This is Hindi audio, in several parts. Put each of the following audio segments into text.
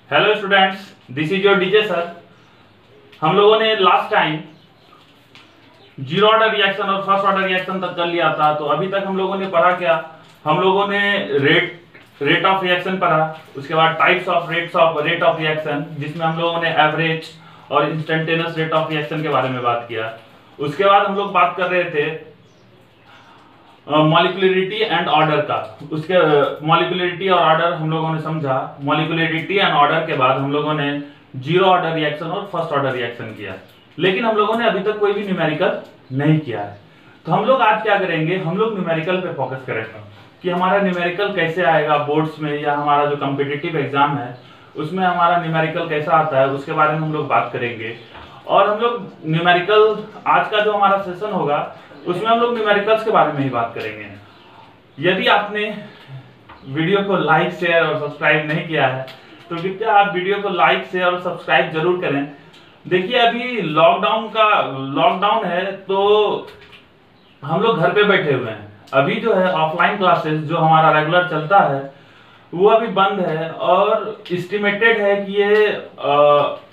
Hello students, this is your DJ sir. हम लोगों ने last time zero order reaction और फर्स्ट ऑर्डर रिएक्शन तक कर लिया था। तो अभी तक हम लोगों ने पढ़ा क्या? हम लोगों ने रेट ऑफ रिएक्शन पढ़ा, उसके बाद types of rate of reaction, जिसमें हम लोगों ने एवरेज और इंस्टेंटेनियस रेट ऑफ रिएक्शन के बारे में बात किया। उसके बाद हम लोग बात कर रहे थे मॉलिक्यूलरिटी एंड ऑर्डर का। उसके मॉलिक्यूलरिटी और ऑर्डर हम लोगों ने समझा। मॉलिक्यूलरिटी एंड ऑर्डर के बाद हम लोगों ने जीरो ऑर्डर रिएक्शन और फर्स्ट ऑर्डर रिएक्शन किया, लेकिन हम लोगों ने अभी तक कोई भी न्यूमेरिकल नहीं किया है। तो हम लोग आज क्या करेंगे, हम लोग न्यूमेरिकल पे फोकस करेंगे कि हमारा न्यूमेरिकल कैसे आएगा बोर्ड्स में, या हमारा जो कॉम्पिटिटिव एग्जाम है उसमें हमारा न्यूमेरिकल कैसा आता है, उसके बारे में हम लोग बात करेंगे। और हम लोग न्यूमेरिकल, आज का जो हमारा सेशन होगा उसमें हम लोग न्यूमेरिकल्स के बारे में ही बात करेंगे। यदि आपने वीडियो को लाइक, शेयर और सब्सक्राइब नहीं किया है तो कृपया आप वीडियो को लाइक, शेयर और सब्सक्राइब जरूर करें। देखिए, अभी लॉकडाउन है तो हम लोग घर पे बैठे हुए हैं। अभी जो है ऑफलाइन क्लासेस जो हमारा रेगुलर चलता है वो अभी बंद है, और एस्टिमेटेड है कि ये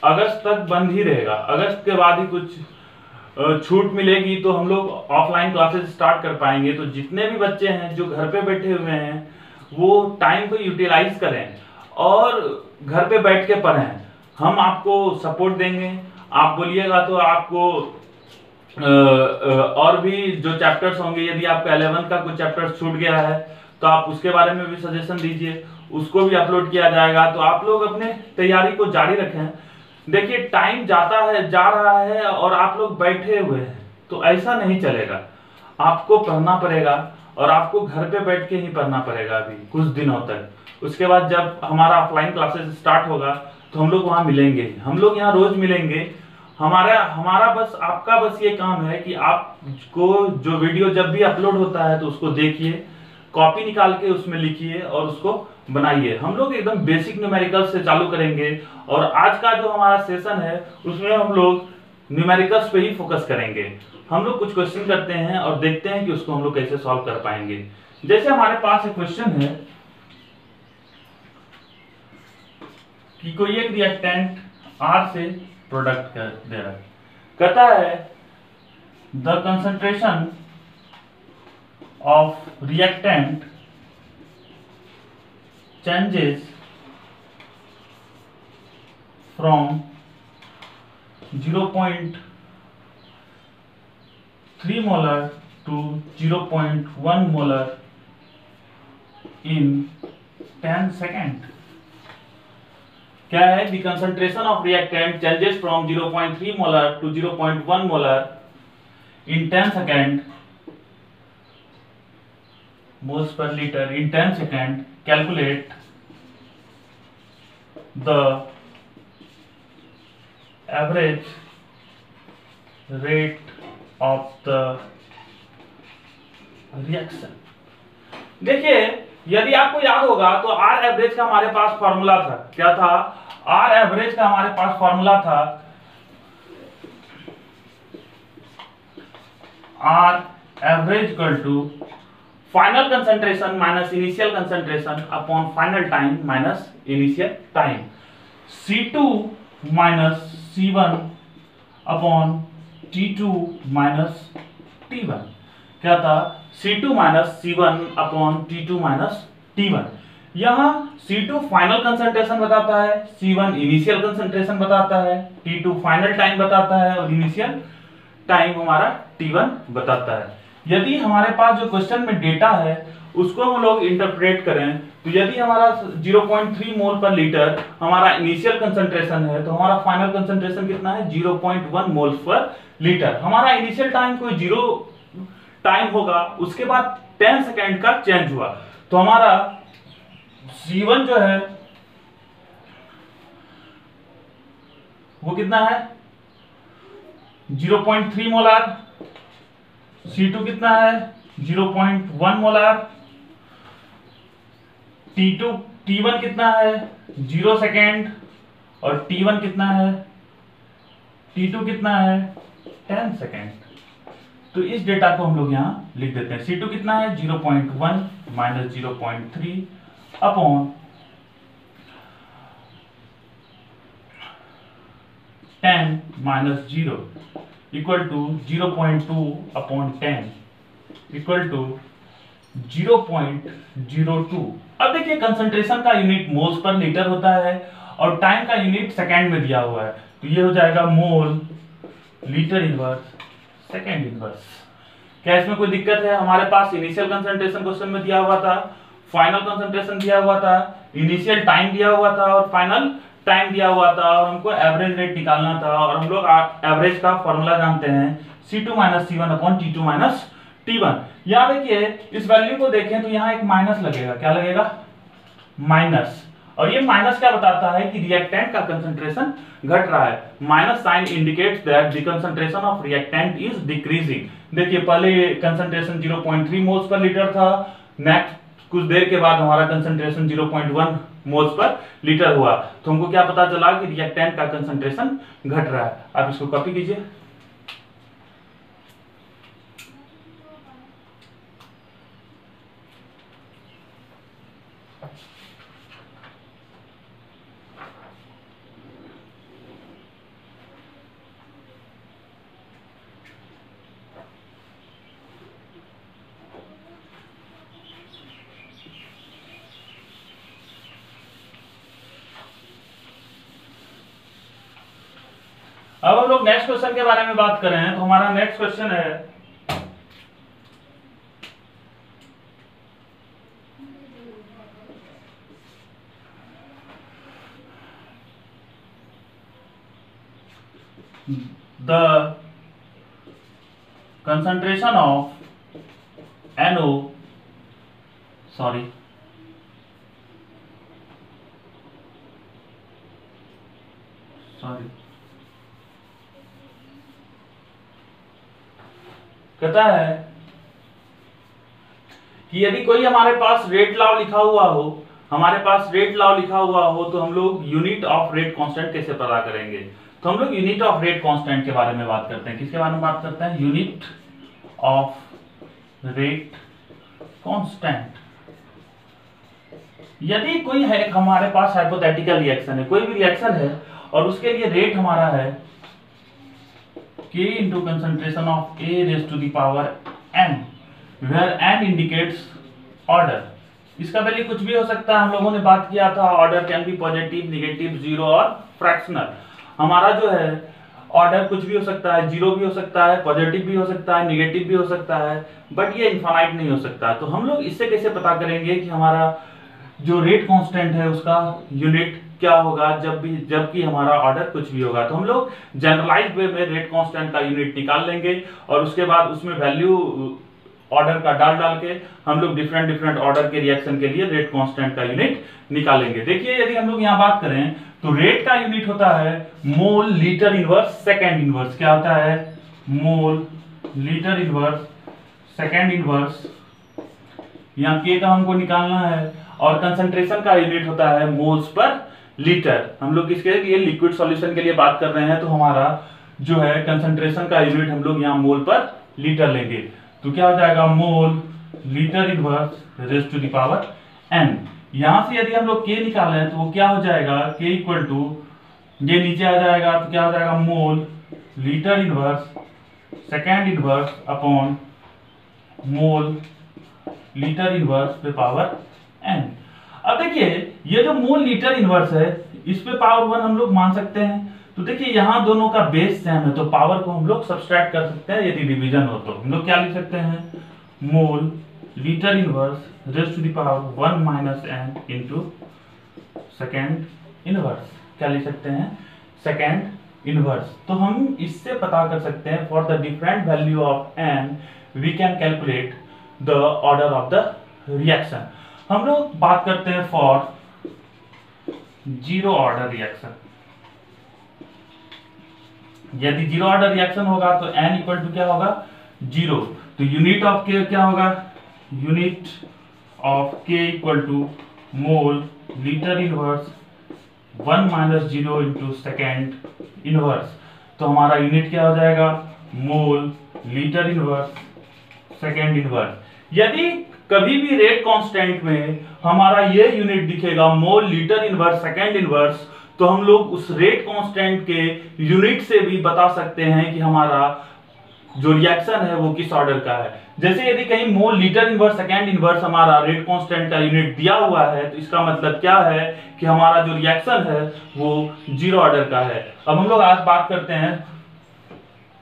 अगस्त तक बंद ही रहेगा। अगस्त के बाद ही कुछ छूट मिलेगी तो हम लोग ऑफलाइन क्लासेस स्टार्ट कर पाएंगे। तो जितने भी बच्चे हैं जो घर पे बैठे हुए हैं वो टाइम को यूटिलाइज करें और घर पे बैठ के पढ़ें। हम आपको सपोर्ट देंगे। आप बोलिएगा तो आपको और भी जो चैप्टर्स होंगे, यदि आपका 11 का कुछ चैप्टर छूट गया है तो आप उसके बारे में भी सजेशन दीजिए, उसको भी अपलोड किया जाएगा। तो आप लोग अपने तैयारी को जारी रखें। देखिए, टाइम जा रहा है और आप लोग बैठे हुए हैं, तो ऐसा नहीं चलेगा। आपको पढ़ना पड़ेगा और आपको घर पे बैठ के ही पढ़ना पड़ेगा अभी कुछ दिनों तक। उसके बाद जब हमारा ऑफलाइन क्लासेस स्टार्ट होगा तो हम लोग वहां मिलेंगे। हम लोग यहाँ रोज मिलेंगे। हमारा बस, आपका बस ये काम है कि आपको जो वीडियो जब भी अपलोड होता है तो उसको देखिए, कॉपी निकाल के उसमें लिखिए और उसको बनाइए। हम लोग एकदम बेसिक न्यूमेरिकल्स से चालू करेंगे, और आज का जो हमारा सेशन है उसमें हम लोग न्यूमेरिकल्स पे ही फोकस करेंगे। हम लोग कुछ क्वेश्चन करते हैं और देखते हैं कि उसको हम लोग कैसे सॉल्व कर पाएंगे। जैसे हमारे पास एक क्वेश्चन है कि कोई एक रिएक्टेंट R से प्रोडक्ट दे रहा है। कहता है the concentration of reactant changes from 0.3 molar to 0.1 molar in 10 second. क्या है? the concentration of reactant changes from 0.3 molar to 0.1 molar in 10 second moles per liter in 10 second. Calculate the average rate of the reaction. देखिए, यदि आपको याद होगा तो R एवरेज का हमारे पास फॉर्मूला था। क्या था? R एवरेज का हमारे पास फॉर्मूला था R average equal to final concentration minus initial concentration upon final time minus initial time. C2 minus C1 upon T2 minus T1। क्या था? C2 minus C1 upon T2 minus T1। यहाँ C2 फाइनल कंसंट्रेशन बताता है, C1 इनिशियल कंसंट्रेशन बताता है, T2 फाइनल टाइम बताता है और इनिशियल टाइम हमारा T1 बताता है। यदि हमारे पास जो क्वेश्चन में डेटा है उसको हम लोग इंटरप्रेट करें, तो यदि हमारा 0.3 मोल पर लीटर हमारा इनिशियल कंसंट्रेशन है तो हमारा फाइनल कंसंट्रेशन कितना है? 0.1 मोल पर लीटर। हमारा इनिशियल टाइम कोई जीरो टाइम होगा, उसके बाद 10 सेकेंड का चेंज हुआ, तो हमारा C1 जो है वो कितना है? 0.3 मोलार। C2 कितना है? 0.1 मोलार। T1 कितना है? 0 सेकेंड। और T1 कितना है? T2 कितना है? 10 सेकेंड। तो इस डेटा को हम लोग यहाँ लिख देते हैं। C2 कितना है? 0.1 minus 0.3 upon 10 minus 0 equal to 0.2 upon 10 equal to 0.02। अब देखिए कंसंट्रेशन का यूनिट मोल्स पर लीटर होता है और टाइम का यूनिट सेकेंड में दिया हुआ है, तो ये हो जाएगा mole litre inverse second inverse. क्या इसमें कोई दिक्कत है? हमारे पास इनिशियल कंसंट्रेशन क्वेश्चन में दिया हुआ था, फाइनल कंसंट्रेशन दिया हुआ था, इनिशियल टाइम दिया हुआ था और फाइनल टाइम दिया हुआ था, और हमको एवरेज रेट निकालना था, और हम लोग एवरेज का फॉर्मूला जानते हैं C2 minus C1 upon T2 minus T1। यहाँ देखिए इस वैल्यू को देखें तो यहाँ एक माइनस लगेगा, क्या लगेगा? माइनस। और ये माइनस क्या बताता है कि रिएक्टेंट का कंसंट्रेशन घट रहा है। Minus sign indicates that the concentration of reactant is decreasing. देखिए पहले कंसंट्रेशन 0.3 मोल्स पर लीटर था, नेक्स्ट कुछ देर के बाद हमारा कंसंट्रेशन 0.1 मोल्स पर लीटर हुआ, तो हमको क्या पता चला कि रिएक्टेंट का कंसंट्रेशन घट रहा है। आप इसको कॉपी कीजिए। अब हम लोग नेक्स्ट क्वेश्चन के बारे में बात कर रहे हैं, तो हमारा नेक्स्ट क्वेश्चन है the concentration of NO sorry कहता है कि यदि कोई हमारे पास रेट लॉ लिखा हुआ हो, तो हम लोग यूनिट ऑफ रेट कांस्टेंट कैसे पता करेंगे? तो हम लोग यूनिट ऑफ रेट कांस्टेंट के बारे में बात करते हैं। किसके बारे में बात करते हैं? Unit of rate constant. यदि कोई है हमारे पास हाइपोथेटिकल रिएक्शन है, कोई भी रिएक्शन है और उसके लिए रेट हमारा है K into concentration of A raised to the power n, where n indicates order। इसका वैल्यू कुछ भी हो सकता है, हम लोगों ने बात किया था order can be positive, negative, zero और फ्रैक्शनल। हमारा जो है ऑर्डर कुछ भी हो सकता है, जीरो भी हो सकता है, पॉजिटिव भी हो सकता है, नेगेटिव भी हो सकता है, बट ये इनफाइनाइट नहीं हो सकता। तो हम लोग इससे कैसे पता करेंगे कि हमारा जो रेट कांस्टेंट है उसका यूनिट क्या होगा जबकि हमारा ऑर्डर कुछ भी होगा? तो हम लोग जनरलाइज्ड वे में रेट कांस्टेंट का यूनिट निकाल लेंगे और उसके बाद उसमें वैल्यू ऑर्डर का डाल के हम लोग डिफरेंट ऑर्डर के रिएक्शन के लिए रेट कांस्टेंट का यूनिट निकालेंगे। देखिए यदि हम लोग यहाँ बात करें तो रेट का यूनिट होता है मोल लीटर इनवर्स सेकेंड इनवर्स। क्या होता है? मोल लीटर इनवर्स सेकेंड इनवर्स। यहाँ के का हमको निकालना है और कंसंट्रेशन का यूनिट होता है मोल्स पर लीटर। हम लोग किसके लिए? लिक्विड सॉल्यूशन के लिए बात कर रहे हैं, तो हमारा जो है कंसंट्रेशन का यूनिट हम लोग यहाँ मोल पर लीटर लेंगे। तो क्या हो जाएगा? Mole litre inverse raise to the power n। यहां से यदि हम लोग k निकालें तो वो क्या हो जाएगा? k इक्वल टू, ये नीचे आ जाएगा तो क्या हो जाएगा? Mole litre inverse second inverse upon mole litre inverse पे पावर n। अब देखिए ये जो मोल लीटर इनवर्स है इस पे पावर 1 हम लोग मान सकते हैं। तो देखिए यहाँ दोनों का बेस सेम है तो पावर को हम लोग सब्सट्रैक्ट कर सकते हैं। यदि डिवीजन हो तो हम लोग क्या लिख सकते हैं? Mole litre inverse raise to the power 1 minus n into second inverse. क्या लिख सकते हैं? Second inverse. तो हम इससे पता कर सकते हैं for the different value of n we can calculate the order of the reaction. हम लोग बात करते हैं फॉर जीरो ऑर्डर रिएक्शन। यदि जीरो ऑर्डर रिएक्शन होगा तो n इक्वल टू क्या होगा? जीरो। तो यूनिट ऑफ k क्या होगा? Unit of k equal to mole litre inverse 1 minus zero into second inverse. तो हमारा यूनिट क्या हो जाएगा? Mole litre inverse second inverse. यदि कभी भी रेट कांस्टेंट में हमारा ये यूनिट दिखेगा मोल लीटर इनवर्स सेकेंड इनवर्स, तो हम लोग उस रेट कांस्टेंट के यूनिट से भी बता सकते हैं कि हमारा जो रिएक्शन है वो किस ऑर्डर का है। जैसे यदि कहीं मोल लीटर इनवर्स सेकेंड इनवर्स हमारा रेट कांस्टेंट का यूनिट दिया हुआ है, तो इसका मतलब क्या है कि हमारा जो रिएक्शन है वो 0 ऑर्डर का है। अब हम लोग आज बात करते हैं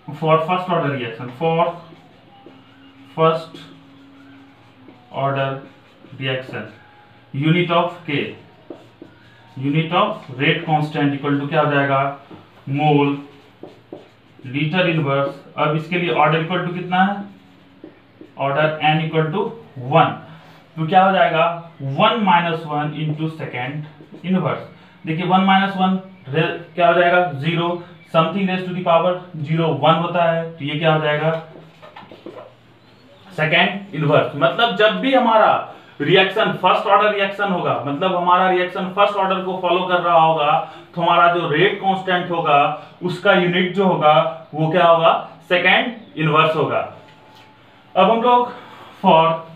for first order reaction. For first order reaction unit of K, unit of rate constant equal to क्या हो जाएगा, मोल लीटर इनवर्स। अब इसके लिए ऑर्डर इक्वल टू कितना है, ऑर्डर n इक्वल टू 1, तो क्या हो जाएगा 1 माइनस 1 इंटू सेकेंड इनवर्स। देखिए 1 माइनस 1 क्या हो जाएगा 0, something raise to the power 0 1 होता है, तो ये क्या हो जाएगा सेकेंड इनवर्स। मतलब जब भी हमारा रिएक्शन फर्स्ट ऑर्डर रिएक्शन होगा, मतलब हमारा रिएक्शन फर्स्ट ऑर्डर को फॉलो कर रहा होगा, तो हमारा जो रेट कांस्टेंट होगा उसका यूनिट जो होगा वो क्या होगा, सेकेंड इनवर्स होगा। अब हम लोग फॉर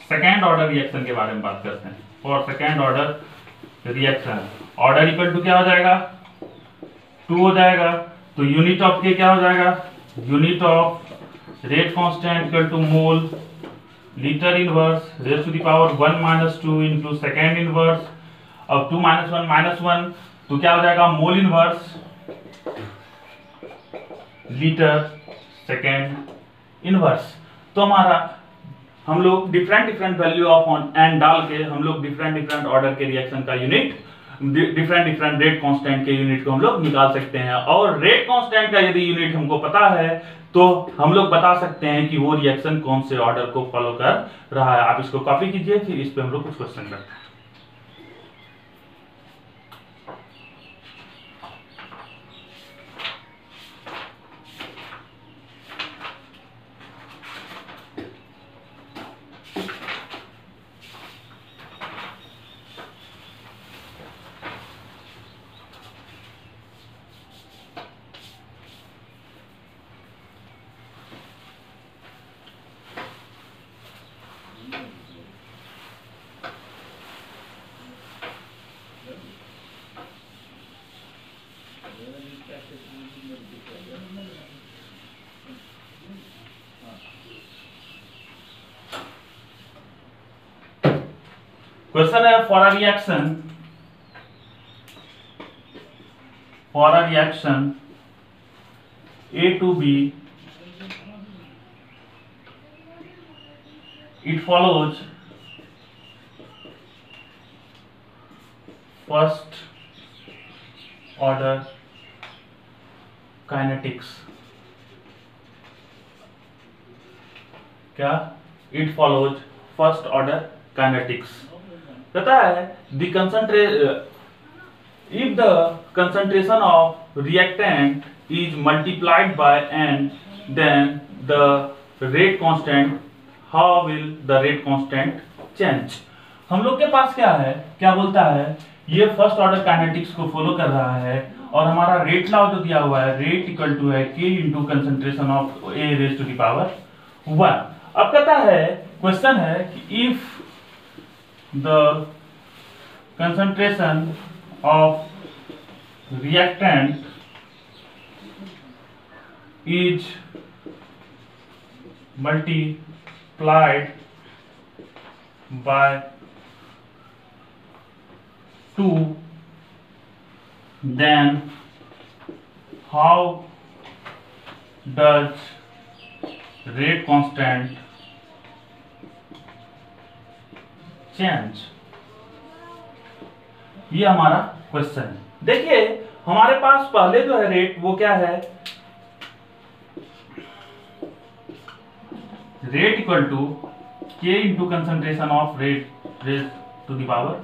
सेकेंड ऑर्डर रिएक्शन के बारे में बात करते हैं। For second order reaction order equal to क्या हो जाएगा 2 हो जाएगा, तो यूनिट ऑफ के क्या हो जाएगा, unit of rate constant equal to mole litre inverse raise to the power 1 minus 2 into second inverse. अब 2 माइनस 1 तो क्या हो जाएगा mole inverse litre second inverse. तो हमारा हम लोग डिफरेंट वैल्यू ऑफ एन डाल के हम लोग डिफरेंट ऑर्डर के रिएक्शन का यूनिट, डिफरेंट रेट कांस्टेंट के यूनिट को हम लोग निकाल सकते हैं। और रेट कांस्टेंट का यदि यूनिट हमको पता है तो हम लोग बता सकते हैं कि वो रिएक्शन कौन से ऑर्डर को फॉलो कर रहा है। आप इसको कॉपी कीजिए, फिर इस पे हम लोग कुछ क्वेश्चन करते हैं। क्वेश्चन है for a reaction A to B, it follows first order kinetics। क्या it follows first order kinetics कहता है if the concentration of reactant is multiplied by n, then the rate constant, how will the rate constant change। हम लोग के पास क्या है, क्या बोलता है, ये फर्स्ट ऑर्डर काइनेटिक्स को फॉलो कर रहा है और हमारा रेट लॉ जो दिया हुआ है, रेट इक्वल टू है k into concentration of a raise to the power 1। अब कहता है, क्वेश्चन है कि if the concentration of reactant is multiplied by 2, then how does rate constant change. ये हमारा क्वेश्चन है। देखिए हमारे पास पहले जो है रेट वो क्या है, rate equal to K into concentration of rate raise to the power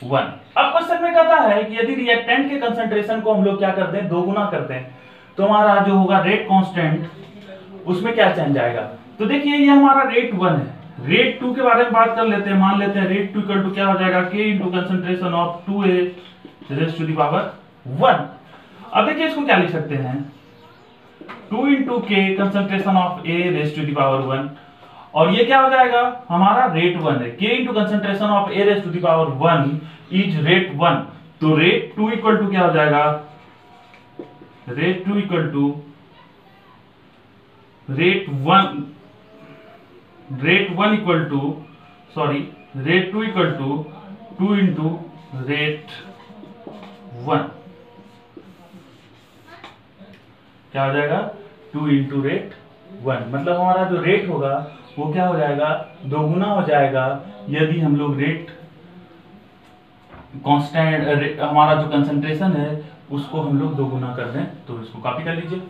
1। अब क्वेश्चन में कहता है कि यदि रिएक्टेंट के कंसंट्रेशन को हम लोग क्या करते हैं, 2 गुना करते हैं, तो हमारा जो होगा रेट कांस्टेंट उसमें क्या चेंज आएगा। तो देखिए ये हमारा रेट 1 है, रेट 2 के बारे में बात कर लेते हैं। मान लेते हैं रेट 2 इक्वल टू क्या हो जाएगा, k into concentration of 2a raise to the power 1। अब देखिए इसको क्या लिख सकते हैं, 2 into k concentration of a raise to the power 1, और ये क्या हो जाएगा, हमारा रेट 1 है, k into concentration of a raise to the power 1 is rate 1, तो रेट 2 इक्वल टू क्या हो जाएगा, rate 2 equal to rate 1 equal to rate 2 equal to 2 into rate 1, क्या हो जाएगा 2 इंटू रेट 1, मतलब हमारा जो रेट होगा वो क्या हो जाएगा, दोगुना हो जाएगा यदि हम लोग रेट कांस्टेंट, हमारा जो कंसंट्रेशन है उसको हम लोग दोगुना कर दें। तो इसको कॉपी कर लीजिए।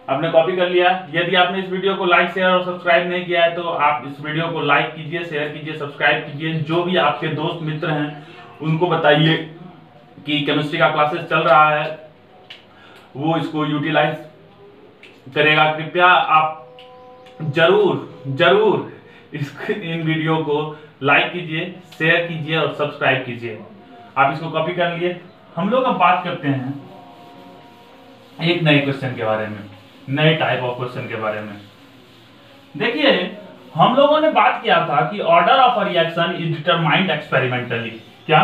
आपने कॉपी कर लिया। यदि आपने इस वीडियो को लाइक शेयर और सब्सक्राइब नहीं किया है तो आप इस वीडियो को लाइक कीजिए, शेयर कीजिए, सब्सक्राइब कीजिए। जो भी आपके दोस्त मित्र हैं उनको बताइए कि केमिस्ट्री का क्लासेस चल रहा है, वो इसको यूटिलाइज करेगा। कृपया आप जरूर इन वीडियो को लाइक कीजिए, शेयर कीजिए और सब्सक्राइब कीजिए। आप इसको कॉपी कर लिए। हम लोग अब बात करते हैं एक नए क्वेश्चन के बारे में, नए टाइप ऑफ क्वेश्चन के बारे में। देखिए, हम लोगों ने बात किया था कि order of a reaction is determined experimentally. क्या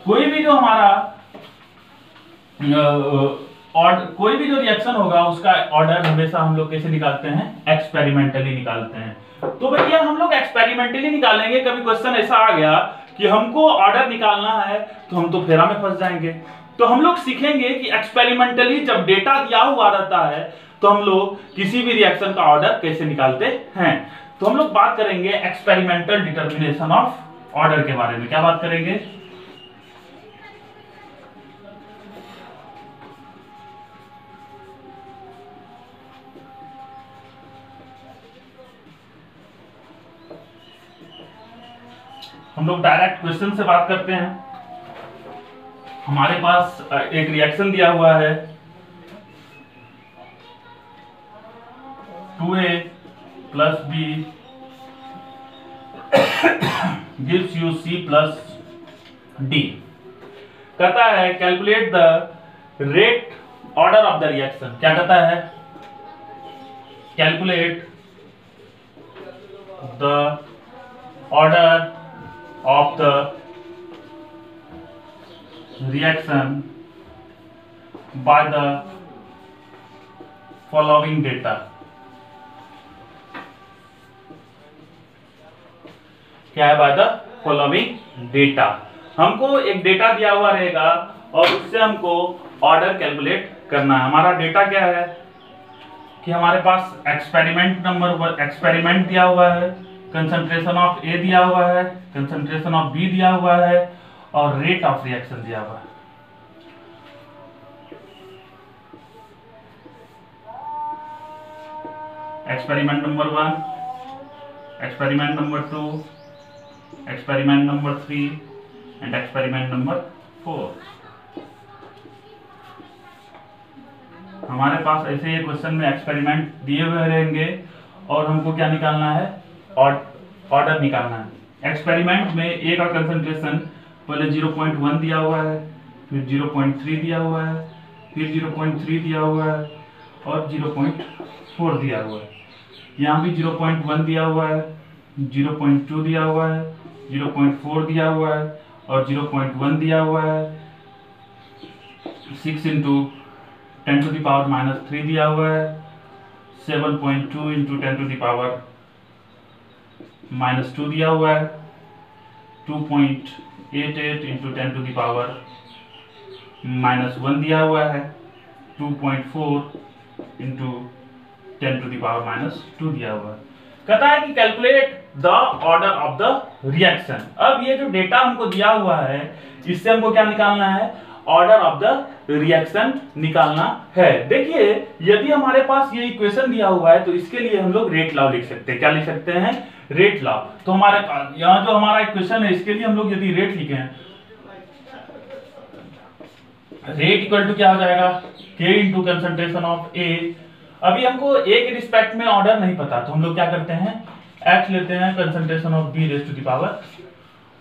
कोई भी जो हमारा कोई भी जो रिएक्शन होगा उसका ऑर्डर हमेशा हम लोग कैसे निकालते हैं, एक्सपेरिमेंटली निकालते हैं। तो भैया हम लोग एक्सपेरिमेंटली निकालेंगे। कभी क्वेश्चन ऐसा आ गया कि हमको ऑर्डर निकालना है तो हम तो फेरा में फंस जाएंगे। तो हम लोग सीखेंगे कि एक्सपेरिमेंटली जब डेटा दिया हुआ रहता है तो हम लोग किसी भी रिएक्शन का ऑर्डर कैसे निकालते हैं। तो हम लोग बात करेंगे एक्सपेरिमेंटल डिटर्मिनेशन ऑफ ऑर्डर के बारे में। क्या बात करेंगे, हम लोग डायरेक्ट क्वेश्चन से बात करते हैं। हमारे पास एक रिएक्शन दिया हुआ है 2A plus B gives you C plus D। कहता है calculate the rate order of the reaction. क्या कहता है, calculate the order of the reaction by the following data। क्या है, by the following data। हमको एक डेटा दिया हुआ रहेगा और उससे हमको ऑर्डर कैलकुलेट करना है। हमारा डेटा क्या है कि हमारे पास एक्सपेरिमेंट दिया हुआ है, कंसंट्रेशन ऑफ ए दिया हुआ है, कंसंट्रेशन ऑफ बी दिया हुआ है और रेट ऑफ रिएक्शन दिया हुआ है। Experiment number 1, experiment number 2, experiment number 3 and experiment number 4। हमारे पास ऐसे ही क्वेश्चन में एक्सपेरिमेंट दिए हुए रहेंगे और हमको क्या निकालना है, ऑर्डर निकालना है। एक्सपेरिमेंट में ए का कंसंट्रेशन पहले 0.1 दिया हुआ है, फिर 0.3 दिया हुआ है, फिर 0.3 दिया हुआ है और 0.4 दिया हुआ है। यहाँ भी 0.1 दिया हुआ है, 0.2 दिया हुआ है, 0.4 दिया हुआ है और 0.1 दिया हुआ है। 6 इंटू 10 टू द पावर -3 दिया हुआ है, 7.2 इंटू 10 टू द पावर -2 दिया हुआ है, 2.88 इंटू 10 टू द पावर -1 दिया हुआ है, 2.4 इंटू 10 टू द पावर -2 दिया हुआ है। कहता है कि calculate the order of the reaction. अब ये जो डेटा हमको दिया हुआ है इससे हमको क्या निकालना है, ऑर्डर ऑफ द रिएक्शन निकालना है। देखिए, यदि हमारे पास ये इक्वेशन दिया हुआ है तो इसके लिए हम लोग रेट लॉ लिख सकते हैं। क्या लिख सकते हैं, रेट लॉ। तो हमारे पास यहाँ जो हमारा इक्वेशन है इसके लिए हम लोग यदि रेट लिखें, रेट इक्वल टू क्या हो जाएगा, K इंटू कंसंट्रेशन ऑफ ए। अभी हमको ए के रिस्पेक्ट में ऑर्डर नहीं पता तो हम लोग क्या करते हैं, X लेते हैं concentration of B raise to the power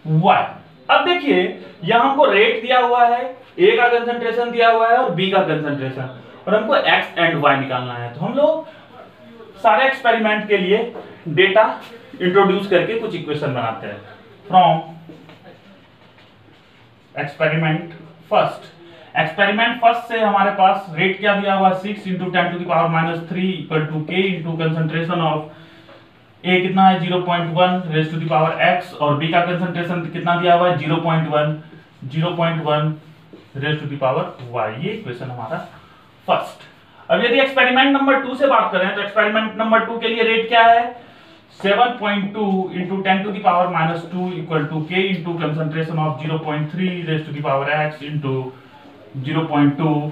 Y। अब देखिए यहाँ हमको रेट दिया हुआ है, ए का कंसंट्रेशन दिया हुआ है और बी का कंसंट्रेशन, और हमको x एंड y निकालना है। तो हम लोग सारे एक्सपेरिमेंट के लिए डेटा इंट्रोड्यूस करके कुछ इक्वेशन बनाते हैं। फ्रॉम एक्सपेरिमेंट फर्स्ट से हमारे पास रेट क्या दिया हुआ है 6 × 10⁻³ equal to k into concentration of A कितना है 0.1 raise to the power x और B का कंसंट्रेशन कितना दिया हुआ है 0.1 raise to the power y। ये इक्वेशन हमारा फर्स्ट। अब यदि एक्सपेरिमेंट नंबर 2 से बात करें तो एक्सपेरिमेंट नंबर 2 के लिए रेट क्या है 7.2 × 10⁻² equal to k into concentration of 0.3 raise to the power x into 0.2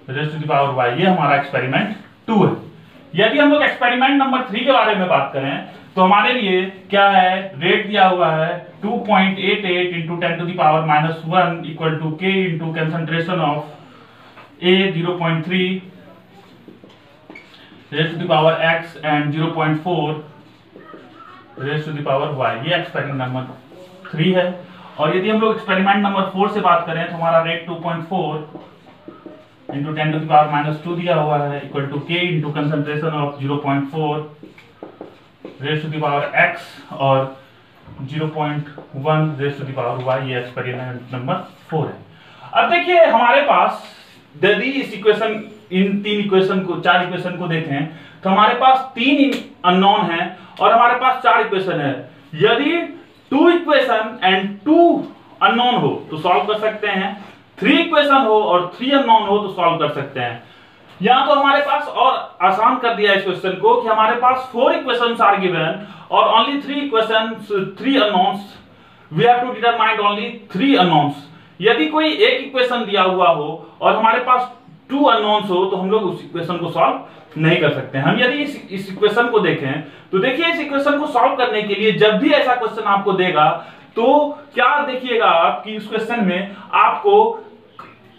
raise to the power y। ये हमारा एक्सपेरिमेंट 2 है। यदि हम लोग एक्सपेरिमेंट नंबर 3 के बारे में बात करें तो हमारे लिए क्या है रेट दिया हुआ है 2.88 × 10⁻⁻1 equal to k into concentration of A 0.3 raise to the power x and 0.4 raise to the power y। ये एक्सपेरिमेंट नंबर 3 है। और यदि हम लोग एक्सपेरिमेंट नंबर 4 से बात करें तो हमारा रेट 2.4 × 10⁻² दिया हुआ है equal to k into concentration of 0.4 raise to the power x और 0.1 raise to the power y। ये एक्सपेरिमेंट नंबर 4 है। अब देखिए हमारे पास यदि इस इक्वेशन इन 4 इक्वेशन को देखें तो हमारे पास 3 अननोन है और हमारे पास 4 इक्वेशन है। यदि 2 इक्वेशन एंड 2 अननोन हो तो सॉल्व कर सकते हैं, 3 इक्वेशन हो और 3 अननोन हो तो सॉल्व कर सकते हैं। यहां तो हमारे पास और आसान कर दिया इस क्वेश्चन को कि हमारे पास 4 इक्वेशंस आर गिवन और only 3 equations 3 unknowns, we have to determine only 3 unknowns. यदि कोई एक इक्वेशन दिया हुआ हो और हमारे पास 2 अननोन्स हो तो हम लोग उस इक्वेशन को सॉल्व नहीं कर सकते। हम यदि इस इक्वेशन को देखें तो देखिए इस इक्वेशन को सॉल्व करने के लिए जब भी ऐसा क्वेश्चन आपको देगा तो क्या देखिएगा आप कि इस क्वेश्चन में आपको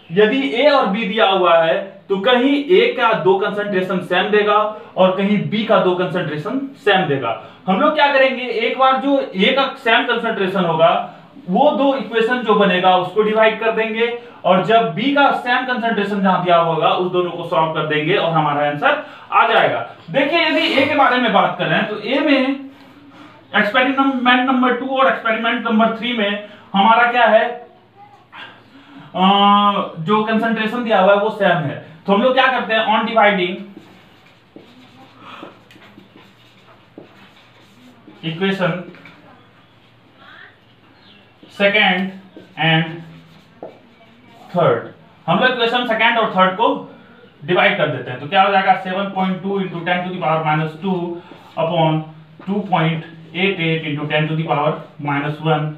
यदि A और B दिया हुआ है तो कहीं A का 2 कंसंट्रेशन सेम देगा और कहीं B का 2 कंसंट्रेशन सेम देगा। हम लोग क्या करेंगे एक बार जो A का सेम कंसंट्रेशन होगा वो 2 इक्वेशन जो बनेगा उसको डिवाइड कर देंगे और जब B का सेम कंसंट्रेशन जहां दिया होगा उस दोनों को सॉल्व कर देंगे और हमारा आंसर आ जाएगा। देखिए यदि A के बारे में बात करें तो A में एक्सपेरिमेंट नंबर 2 और एक्सपेरिमेंट नंबर 3 में हमारा क्या है जो कंसंट्रेशन दिया हुआ है वो सेम है। तो हम लोग क्या करते हैं on dividing equation second and third, हम लोग इक्वेशन सेकेंड और थर्ड को डिवाइड कर देते हैं। तो क्या हो जाएगा 7.2 × 10⁻² upon 2.88 × 10⁻⁻1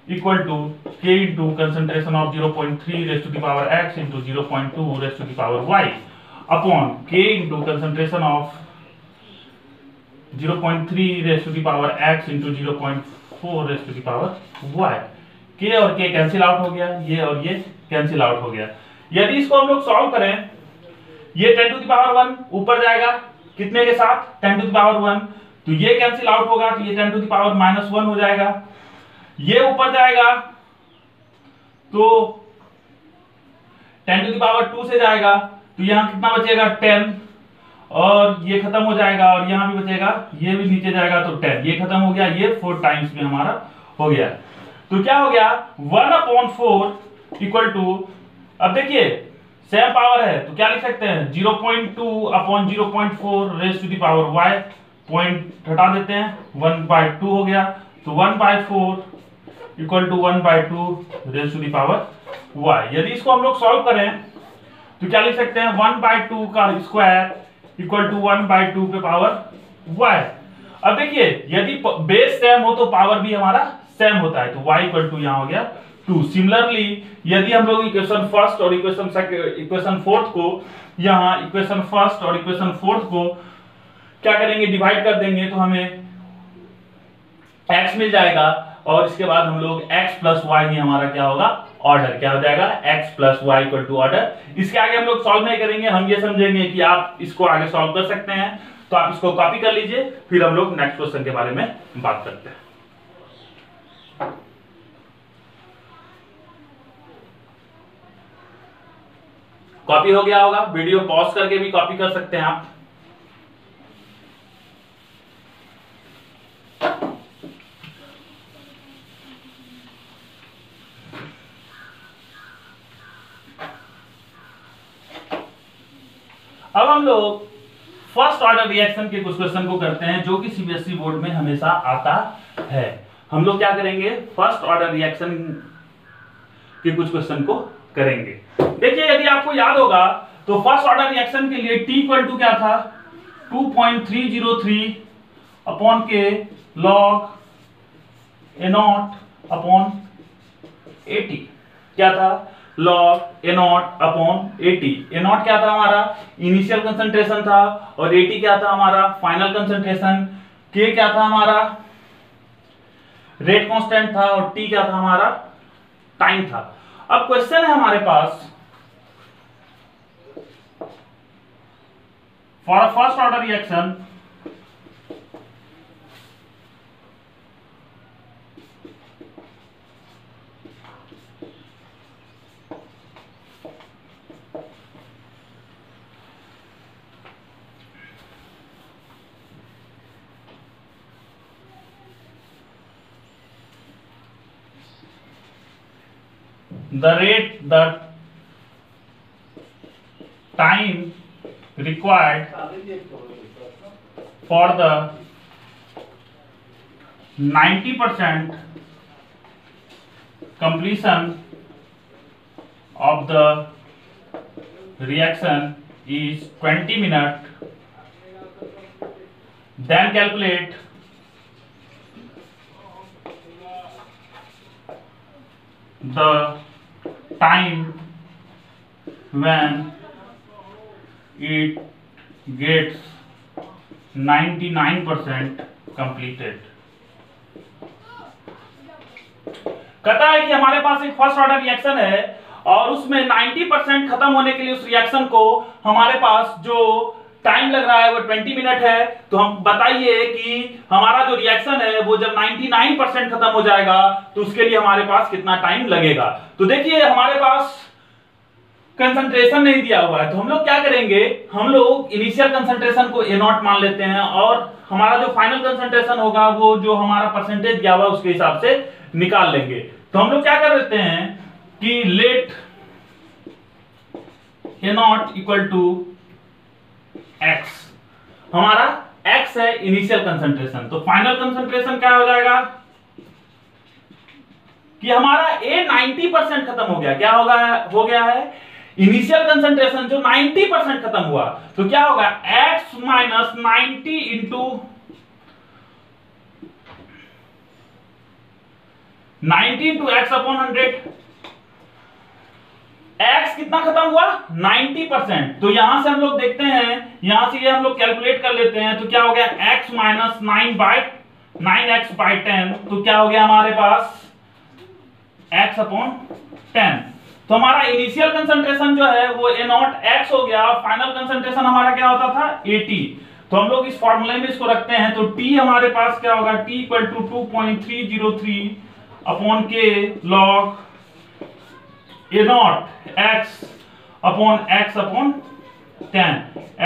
equal to k into concentration of 0.3 raise to the power x into 0.2 raise to the power y upon k into concentration of 0.3 raise to the power x into 0.4 raise to the power y। k और k कैंसिल आउट हो गया, ये और ये कैंसिल आउट हो गया। यदि इसको हम लोग सॉल्व करें ये 10 टू द पावर 1 ऊपर जाएगा कितने के साथ 10 टू द पावर 1, तो ये कैंसिल आउट होगा तो ये 10 टू द पावर -1 हो जाएगा। ये ऊपर जाएगा तो 10 टू द पावर 2 से जाएगा तो यहां कितना बचेगा 10 और ये खत्म हो जाएगा और यहां भी बचेगा, ये भी नीचे जाएगा तो 10, ये खत्म हो गया, ये 4 टाइम्स में हमारा हो गया। तो क्या हो गया 1/4 इक्वल टू, अब देखिए सेम पावर है तो क्या लिख सकते हैं 0.2 upon 0.4 raise to the power y, point हटा देते हैं 1/2 हो गया तो 1/4 equal to 1/2 raise to the power y। यदि इसको हम लोग सॉल्व करें तो क्या लिख सकते हैं 1/2 का स्क्वायर इक्वल टू 1/2 पे पावर y। अब देखिए यदि बेस सेम हो तो पावर भी हमारा सेम होता है तो y इक्वल टू यहां हो गया 2। सिमिलरली यदि हम लोग इक्वेशन फर्स्ट और इक्वेशन फोर्थ को यहां इक्वेशन फर्स्ट और इक्वेशन फोर्थ को क्या करेंगे डिवाइड कर देंगे तो हमें x मिल जाएगा और इसके बाद हम लोग x प्लस y ही हमारा क्या होगा ऑर्डर, क्या हो जाएगा x plus y equal to order. इसके आगे हम लोग सॉल्व नहीं करेंगे, हम ये समझेंगे कि आप इसको आगे सॉल्व कर सकते हैं तो आप इसको कॉपी कर लीजिए, फिर हम लोग नेक्स्ट क्वेश्चन के बारे में बात करते हैं। कॉपी हो गया होगा, वीडियो पॉज करके भी कॉपी कर सकते हैं आप। अब हम लोग फर्स्ट ऑर्डर रिएक्शन के कुछ क्वेश्चन को करते हैं जो कि सीबीएसई बोर्ड में हमेशा आता है। हम लोग क्या करेंगे, फर्स्ट ऑर्डर रिएक्शन के कुछ क्वेश्चन को करेंगे। देखिए यदि आपको याद होगा तो फर्स्ट ऑर्डर रिएक्शन के लिए t इक्वल टू क्या था, 2.303 अपॉन के log a0 अपॉन 80 क्या था, log a0 अपॉन 80। a0 क्या था हमारा इनिशियल कंसंट्रेशन था और 80 क्या था हमारा फाइनल कंसंट्रेशन। k क्या था हमारा रेट कांस्टेंट था और t क्या था हमारा टाइम था। अब क्वेश्चन है हमारे पास for a first order reaction the time required for the 90% completion of the reaction is 20 minutes. Then calculate the time when it gets 99% completed। कहता है कि हमारे पास एक फर्स्ट ऑर्डर रिएक्शन है और उसमें 90% खत्म होने के लिए उस रिएक्शन को हमारे पास जो टाइम लग रहा है वो 20 मिनट है। तो हम बताइए कि हमारा जो रिएक्शन है वो जब 99% खत्म हो जाएगा तो उसके लिए हमारे पास कितना टाइम लगेगा। तो देखिए हमारे पास कंसंट्रेशन नहीं दिया हुआ है तो हम लोग क्या करेंगे, हम लोग इनिशियल कंसंट्रेशन को A0 मान लेते हैं और हमारा जो फाइनल कंसंट्रेशन होगा वो जो हमारा परसेंटेज दिया हुआ है उसके हिसाब से निकाल लेंगे। तो हम लोग क्या कर देते हैं कि let A0 equal to x, हमारा x है इनिशियल कंसंट्रेशन, तो फाइनल कंसंट्रेशन क्या हो जाएगा कि हमारा A 90% खत्म हो गया। क्या हो गया है इनिशियल कंसंट्रेशन जो 90% खत्म हुआ, तो क्या होगा x minus 90 into 90 into x upon 100। x कितना खत्म हुआ 90%, तो यहां से हम लोग देखते हैं, यहां से ये हम लोग कैलकुलेट कर लेते हैं तो क्या हो गया x माइनस 9x बाई 10, तो क्या हो गया हमारे पास x अपॉन 10। तो हमारा इनिशियल कंसंट्रेशन जो है वो A0 x हो गया और फाइनल कंसंट्रेशन हमारा क्या होता था 80। तो हम लोग इस फॉर्मूले में इसको रखते हैं तो t हमारे पास क्या होगा t इक्वल टू 2.303 अपॉन के log A0 x upon x upon 10।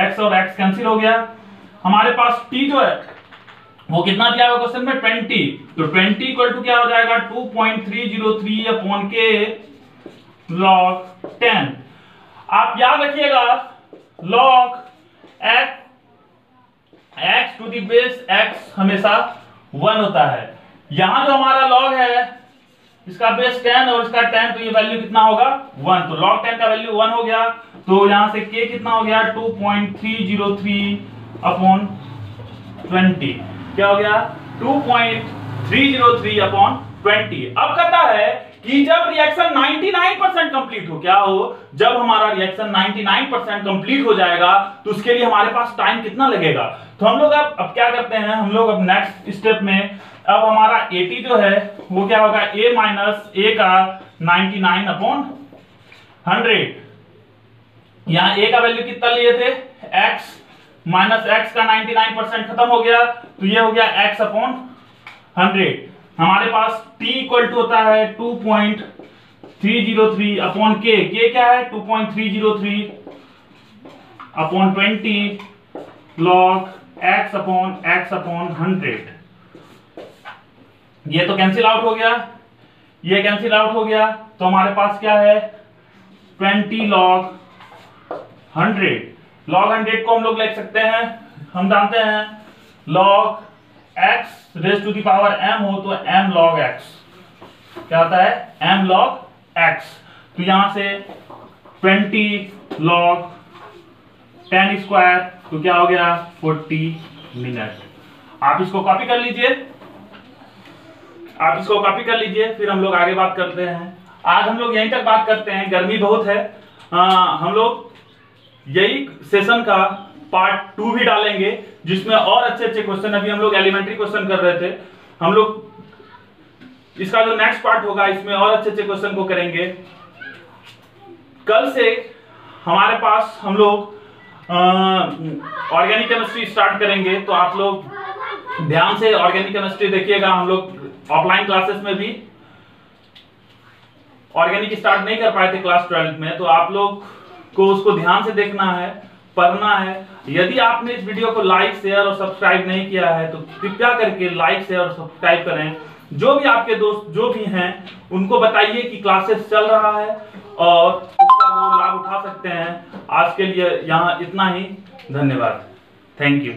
x और x कैंसिल हो गया, हमारे पास t जो है वो कितना दिया हुआ क्वेश्चन में 20, तो 20 इक्वल टू क्या हो जाएगा 2.303 अपॉन के log 10। आप याद रखिएगा log x to the base x हमेशा 1 होता है। यहां जो हमारा log है इसका बेस 10 और इसका 10, तो ये वैल्यू कितना होगा 1, तो log 10 का वैल्यू 1 हो गया। तो यहां से k कितना हो गया 2.303 अपॉन 20, क्या हो गया 2.303 अपॉन 20। अब कहता है कि जब रिएक्शन 99% कंप्लीट हो, क्या हो जब हमारा रिएक्शन 99% कंप्लीट हो जाएगा तो उसके लिए हमारे पास टाइम कितना लगेगा। तो हम लोग अब क्या करते हैं, हम लोग अब नेक्स्ट स्टेप में अब हमारा 80 जो है वो क्या होगा a माइनस a का 99 अपॉन 100। यहां a का वैल्यू कितना लिए थे x माइनस x का 99% खत्म हो गया, तो ये हो गया x अपॉन 100। हमारे पास t इक्वल टू होता है 2.303 303 अपॉन के क्या है 2.303 अपॉन 20 log x अपॉन 100। ये तो कैंसिल आउट हो गया, ये कैंसिल आउट हो गया, तो हमारे पास क्या है 20 log 100। log 100 को हम लोग लिख सकते हैं, हम जानते हैं log x raise to the power m हो तो m log x क्या आता है m log x। तो यहां से 20 log 10 स्क्वायर तो क्या हो गया 40 मिनट। आप इसको कॉपी कर लीजिए, आप इसको कॉपी कर लीजिए, फिर हम लोग आगे बात करते हैं। आज हम लोग यहीं तक बात करते हैं, गर्मी बहुत है। हम लोग यही सेशन का पार्ट 2 भी डालेंगे जिसमें और अच्छे अच्छे क्वेश्चन, अभी हम लोग एलिमेंट्री क्वेश्चन कर रहे थे, हम लोग इसका जो नेक्स्ट पार्ट होगा इसमें और अच्छे अच्छे क्वेश्चन को करेंगे। कल से हमारे पास हम लोग ऑर्गेनिक केमिस्ट्री स्टार्ट करेंगे, तो आप लोग ध्यान से ऑर्गेनिक केमिस्ट्री देखिएगा। हम लोग ऑफलाइन क्लासेस में भी ऑर्गेनिक स्टार्ट नहीं कर पाए थे क्लास 12 में, तो आप लोग को उसको ध्यान से देखना है, पढ़ना है। यदि आपने इस वीडियो को लाइक शेयर और सब्सक्राइब नहीं किया है तो कृपया करके लाइक शेयर और सब्सक्राइब करें। जो भी आपके दोस्त जो भी हैं उनको बताइए कि क्लासेस चल रहा है और उसका वो लाभ उठा सकते हैं। आज के लिए यहाँ इतना ही, धन्यवाद, थैंक यू।